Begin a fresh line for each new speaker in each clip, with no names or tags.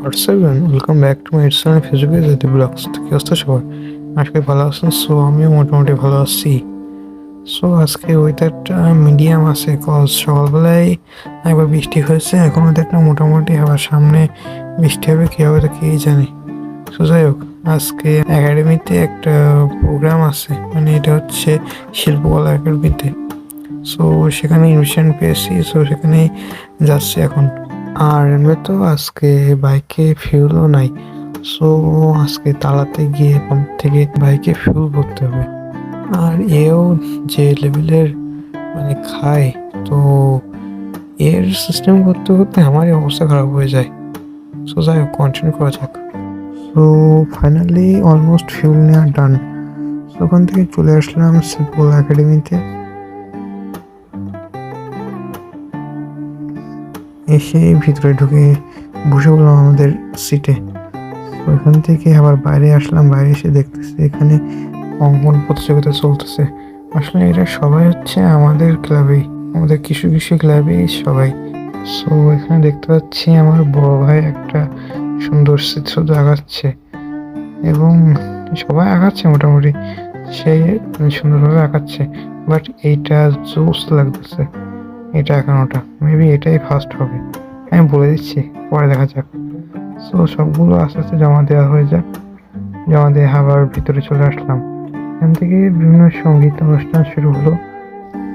WhatsApp welcome back to my channel ফেসবুকে যদি blogs কি অবস্থা সবার আজকে ভালো আছেন। সো আমিও মোটামুটি ভালো আছি। সো আজকে ওয়েদারটা মিডিয়াম আছে, কজ সকালবেলায় একবার বৃষ্টি হয়েছে, এখন ওয়েদারটা মোটামুটি আবার সামনে বৃষ্টি হবে, কী হবে তো কেই জানে। সো যাই হোক, আজকে একাডেমিতে একটা প্রোগ্রাম আছে, মানে এটা হচ্ছে শিল্পকলা একাডেমিতে। সো সেখানে ইনভিটেশন পেয়েছি, সো সেখানে যাচ্ছি এখন। আর এমনি তো আজকে বাইকে ফিউলও নাই, সো আজকে তালাতে গিয়ে পাম্প থেকে বাইকে ফিউল ভরতে হবে। আর এও যে লেভেলের মানে খায়, তো এর সিস্টেম করতে করতে আমারই অবস্থা খারাপ হয়ে যায়। সো যাই হোক, কন্টিনিউ করা যাক। সো ফাইনালি অলমোস্ট ফিউল নেওয়া ডান। ওখান থেকে চলে আসলাম শিল্পকলা একাডেমিতে। এসে ভিতরে ঢুকে বসে পড়লাম আমাদের সিটে। ওইখান থেকে আবার বাইরে আসলাম, বাইরে এসে দেখতেছি এখানে অঙ্কন প্রতিযোগিতা চলতেছে। আসলে এরা সবাই হচ্ছে আমাদের ক্লাবেই, আমাদের কিছু কিছু ক্লাবেই সবাই। সো এখানে দেখতে পাচ্ছি আমার বড় ভাই একটা সুন্দর চিত্র আঁকাচ্ছে, এবং সবাই আঁকাচ্ছে মোটামুটি, সে সুন্দরভাবে আঁকাচ্ছে। বাট এইটা জোস লাগতেছে, এটা এখনোটা মেবি এটাই ফার্স্ট হবে, আমি বলে দিচ্ছি, পরে দেখা যাক। সো সবগুলো আস্তে আস্তে জমা দেওয়া হয়ে যাক। জমা দিয়ে আবার ভিতরে চলে আসলাম। এখান থেকে বিভিন্ন সঙ্গীত অনুষ্ঠান শুরু হলো।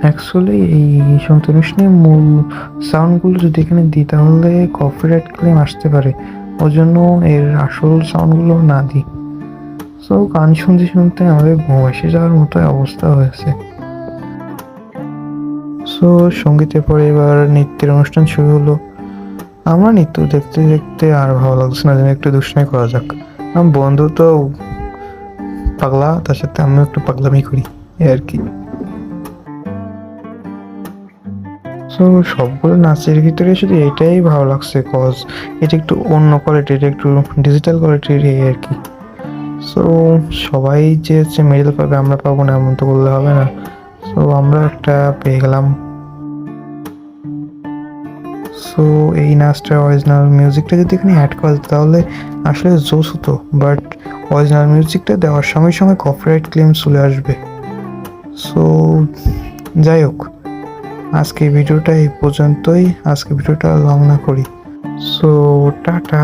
অ্যাকচুয়ালি এই সঙ্গীত অনুষ্ঠানের মূল সাউন্ডগুলো যদি এখানে দিই তাহলে কপিরাইট ক্লেম আসতে পারে, ওই জন্য এর আসল সাউন্ডগুলো না দিই। সো গান শুনতে শুনতে আমাদের ঘুম এসে যাওয়ার মতো অবস্থা হয়েছে। সো সঙ্গীতের পরে এবার নৃত্যের অনুষ্ঠান শুরু হলো। আমার নৃত্য দেখতে দেখতে আর ভালো লাগছে না, যেন একটু দুষ্টামি করা যাক। আমার বন্ধু তো পাগলা, তার সাথে আমিও একটু পাগলামি করি, এই আর কি। সো সবগুলো নাচের ভিতরে শুধু এটাই ভালো লাগছে, কজ এটা একটু অন্য কোয়ালিটির, একটু ডিজিটাল কোয়ালিটির, এই আর কি। সো সবাই যে হচ্ছে মেডেল পাবে আমরা পাবো না এমন তো বললে হবে না। সো আমরা একটা পেয়ে গেলাম। সো এই নাচটার অরিজিনাল মিউজিকটা যদি এখানে অ্যাড করা যেত তাহলে আসলে জোস হতো, বাট অরিজিনাল মিউজিকটা দেওয়ার সঙ্গে সঙ্গে কপিরাইট ক্লেম চলে আসবে। সো যাই হোক, আজকে ভিডিওটা এই পর্যন্তই, আজকে ভিডিওটা লং না করি। So tata.